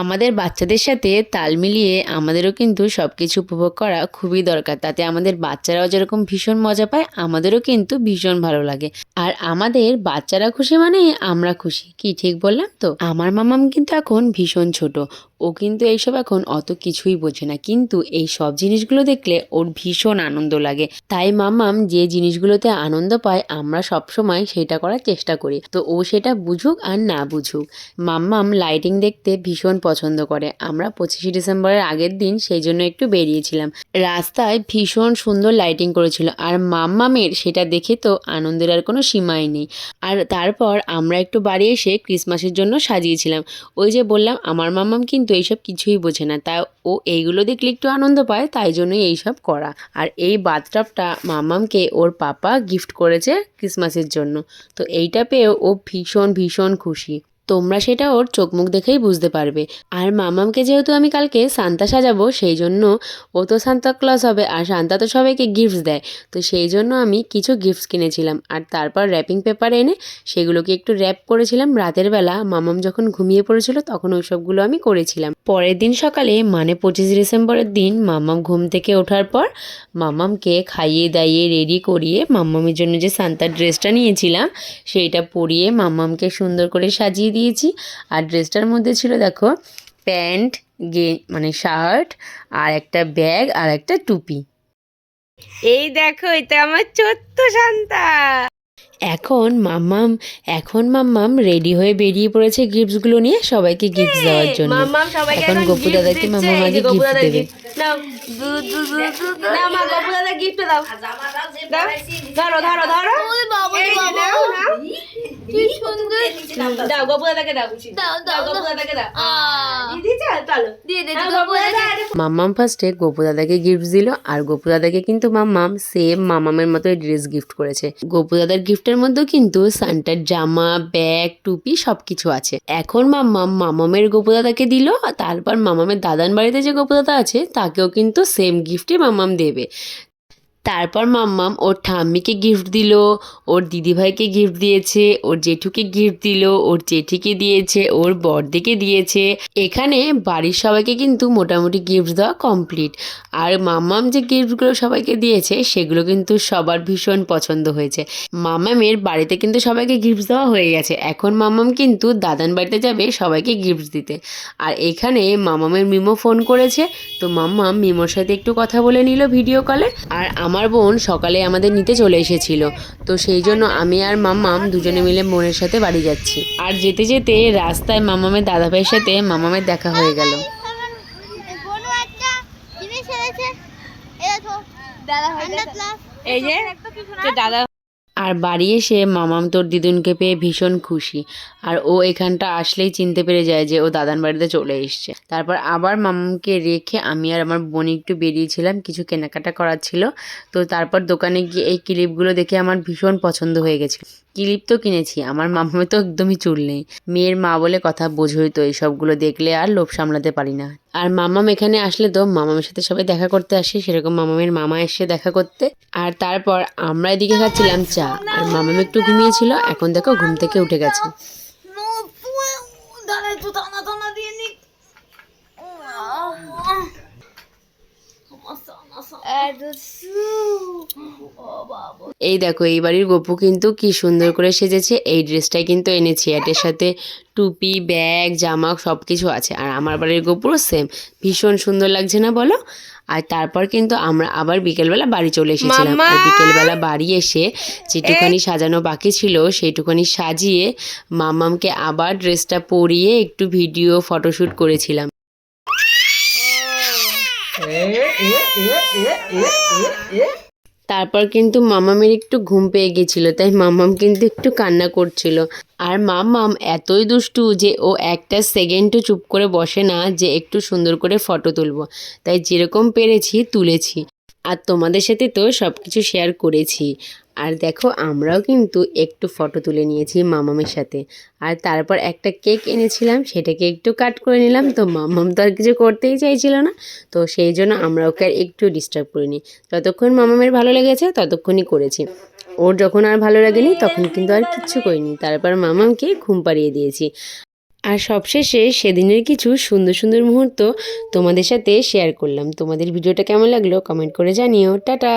আমাদের বাচ্চাদের সাথে তাল মিলিয়ে আমাদেরও কিন্তু সব কিছু উপভোগ করা খুবই দরকার। তাতে আমাদের বাচ্চারাও যেরকম ভীষণ মজা পায়, আমাদেরও কিন্তু ভীষণ ভালো লাগে। আর আমাদের বাচ্চারা খুশি মানে আমরা খুশি। কি ঠিক বললাম তো? আমার মামাম কিন্তু এখন ভীষণ ছোট। ও কিন্তু এইসব এখন অত কিছুই বোঝে না, কিন্তু এই সব জিনিসগুলো দেখলে ওর ভীষণ আনন্দ লাগে। তাই মাম্মাম যে জিনিসগুলোতে আনন্দ পায় আমরা সবসময় সেটা করার চেষ্টা করি। তো ও সেটা বুঝুক আর না বুঝুক, মাম্মাম লাইটিং দেখতে ভীষণ পছন্দ করে। আমরা 25শে ডিসেম্বরের আগের দিন সেই জন্য একটু বেরিয়েছিলাম। রাস্তায় ভীষণ সুন্দর লাইটিং করেছিল, আর মাম্মামের সেটা দেখে তো আনন্দের আর কোনো সীমাই নেই। আর তারপর আমরা একটু বাড়ি এসে ক্রিসমাসের জন্য সাজিয়েছিলাম। ওই যে বললাম আমার মাম্মাম কিন্তু এইসব কিছুই বোঝে না, তা ও এইগুলো দেখলে একটু আনন্দ পায়, তাই জন্যই এইসব করা। আর এই বাথটাবটা মাম্মামকে ওর পাপা গিফট করেছে ক্রিসমাসের জন্য। তো এইটা পেয়ে ও ভীষণ ভীষণ খুশি। তোমরা সেটা ওর চোখ মুখ দেখেই বুঝতে পারবে। আর মামামকে যেহেতু আমি কালকে সান্তা সাজাবো, সেই জন্য ও তো সান্তা ক্লজ হবে, আর সান্তা তো সবাইকে গিফটস দেয়। তো সেই জন্য আমি কিছু গিফটস কিনেছিলাম, আর তারপর র্যাপিং পেপার এনে সেগুলোকে একটু র্যাপ করেছিলাম। রাতের বেলা মামাম যখন ঘুমিয়ে পড়েছিল তখন ওই সবগুলো আমি করেছিলাম। পরের দিন সকালে মানে 25 ডিসেম্বরের দিন মামাম ঘুম থেকে ওঠার পর মামামকে খাইয়ে দাইয়ে রেডি করিয়ে মামামের জন্য যে সান্তার ড্রেসটা নিয়েছিলাম সেইটা পরিয়ে মামামকে সুন্দর করে সাজিয়ে দিয়েছি। আর ড্রেসটার মধ্যে ছিল দেখো প্যান্ট, মানে শার্ট, আর একটা ব্যাগ, আর একটা টুপি। এই দেখো, এটা আমার ছোট্ট শান্তা। এখন মাম্মাম রেডি হয়ে বেরিয়ে পড়েছে গিফটসগুলো নিয়ে সবাইকে গিফট দেওয়ার জন্য। মাম্মাম সবাইকে এখন গপু gift দাদাকে দিচ্ছে। মাম্মাম এই যে আগে গপু গিফট দাদার দেবে। gift। নাও, নাও মা, গপু দাদা gift দাও। দাও, ধরো ধরো ধরো। এই যে নাও, নাও। দাও, গপু দাদাকে দাও। দাও, গপু দাদাকে দাও। দিয়ে দিয়েছো? চলো। নাও, গপু দাদা। মাম্মাম ফার্স্টে গপু দাদাকে গিফট দিল, আর গপু দাদাকে কিন্তু মাম্মাম সেম মামামের মতো ড্রেস গিফট করেছে। গপু দাদার গিফটের মধ্যেও কিন্তু সান্টার জামা, ব্যাগ, টুপি সবকিছু আছে। এখন মাম্মাম মামামের গপু দাদাকে দিল, তারপর মামামের দাদান বাড়িতে যে গপু দাদা আছে তাকেও কিন্তু সেম গিফটই মাম্মাম দেবে। তারপর মাম্মাম ওর ঠাম্মিকে গিফট দিল, ওর দিদিভাইকে গিফট দিয়েছে, ওর জেঠুকে গিফট দিল, ওর জেঠিকে দিয়েছে, ওর বড়দিকে দিয়েছে। এখানে বাড়ির সবাইকে কিন্তু মোটামুটি গিফট দেওয়া কমপ্লিট। আর মাম্মাম যে গিফটগুলো সবাইকে দিয়েছে সেগুলো কিন্তু সবার ভীষণ পছন্দ হয়েছে। মাম্মামের বাড়িতে কিন্তু সবাইকে গিফট দেওয়া হয়ে গেছে। এখন মাম্মাম কিন্তু দাদান বাড়িতে যাবে সবাইকে গিফট দিতে। আর এখানে মাম্মামের মিমো ফোন করেছে, তো মাম্মাম মিমোর সাথে একটু কথা বলে নিল ভিডিও কলে। আর আমার বোন সকালে আমাদের নিতে চলে এসেছিল, তো সেই জন্য আমি আর মাম্মাম দুজনে মিলে বোনের সাথে বাড়ি যাচ্ছি। আর যেতে যেতে রাস্তায় মাম্মামের দাদা ভাইয়ের সাথে মাম্মামের দেখা হয়ে গেল। এই যে দাদা। আর বাড়ি এসে মামাম তোর দিদুনকে পেয়ে ভীষণ খুশি। আর ও এখানটা আসলেই চিনতে পেরে যায় যে ও দাদান বাড়িতে চলে এসছে। তারপর আবার মামামকে রেখে আমি আর আমার বোন একটু বেরিয়েছিলাম, কিছু কেনাকাটা করার ছিল। তো তারপর দোকানে গিয়ে এই ক্লিপগুলো দেখে আমার ভীষণ পছন্দ হয়ে গেছে। ক্লিপ তো কিনেছি, আমার মামামের তো একদমই চুল নেই। মেয়ের মা বলে কথা, বোঝোই তো, এইসবগুলো দেখলে আর লোভ সামলাতে পারি না। আর মামাম এখানে আসলে তো মামামের সাথে সবাই দেখা করতে আসে, সেরকম মামামের মামা এসে দেখা করতে। আর তারপর আমরা এদিকে খাচ্ছিলাম চা, আর মামাম একটু ঘুমিয়েছিল, এখন দেখো ঘুম থেকে উঠে গেছে। এই দেখো এই বাড়ির গপু কিন্তু কি সুন্দর করে সেজেছে। এই ড্রেসটাই কিন্তু এনেছি, এটার সাথে টুপি, ব্যাগ, জামা সব কিছু আছে। আর আমার বাড়ির গপুরও সেম, ভীষণ সুন্দর লাগছে না বলো? আর তারপর কিন্তু আমরা আবার বিকেলবেলা বাড়ি চলে এসেছিলাম। আর বিকেলবেলা বাড়ি এসে যেটুখানি সাজানো বাকি ছিল সেইটুখানি সাজিয়ে মামামকে আবার ড্রেসটা পরিয়ে একটু ভিডিও ফটোশ্যুট করেছিলাম। তারপর কিন্তু মামামের একটু ঘুম পেয়ে গেছিলো, তাই মামাম কিন্তু একটু কান্না করছিল। আর মামাম এতই দুষ্টু যে ও একটা সেকেন্ডও চুপ করে বসে না যে একটু সুন্দর করে ফটো তুলবো। তাই যেরকম পেরেছি তুলেছি, আর তোমাদের সাথে তো সব কিছু শেয়ার করেছি। আর দেখো আমরাও কিন্তু একটু ফটো তুলে নিয়েছি মামামের সাথে। আর তারপর একটা কেক এনেছিলাম, সেটাকে একটু কাট করে নিলাম। তো মামাম তো আর কিছু করতেই চাইছিল না, তো সেই জন্য আমরা ওকে আর একটু ডিস্টার্ব করিনি। যতক্ষণ মামামের ভালো লেগেছে ততক্ষণই করেছি। ওর যখন আর ভালো লাগেনি তখন কিন্তু আর কিচ্ছু করিনি। তারপর মামামকে ঘুম পাড়িয়ে দিয়েছি। আর সবশেষে সেদিনের কিছু সুন্দর সুন্দর মুহূর্ত তোমাদের সাথে শেয়ার করলাম। তোমাদের ভিডিওটা কেমন লাগলো কমেন্ট করে জানিও। টাটা।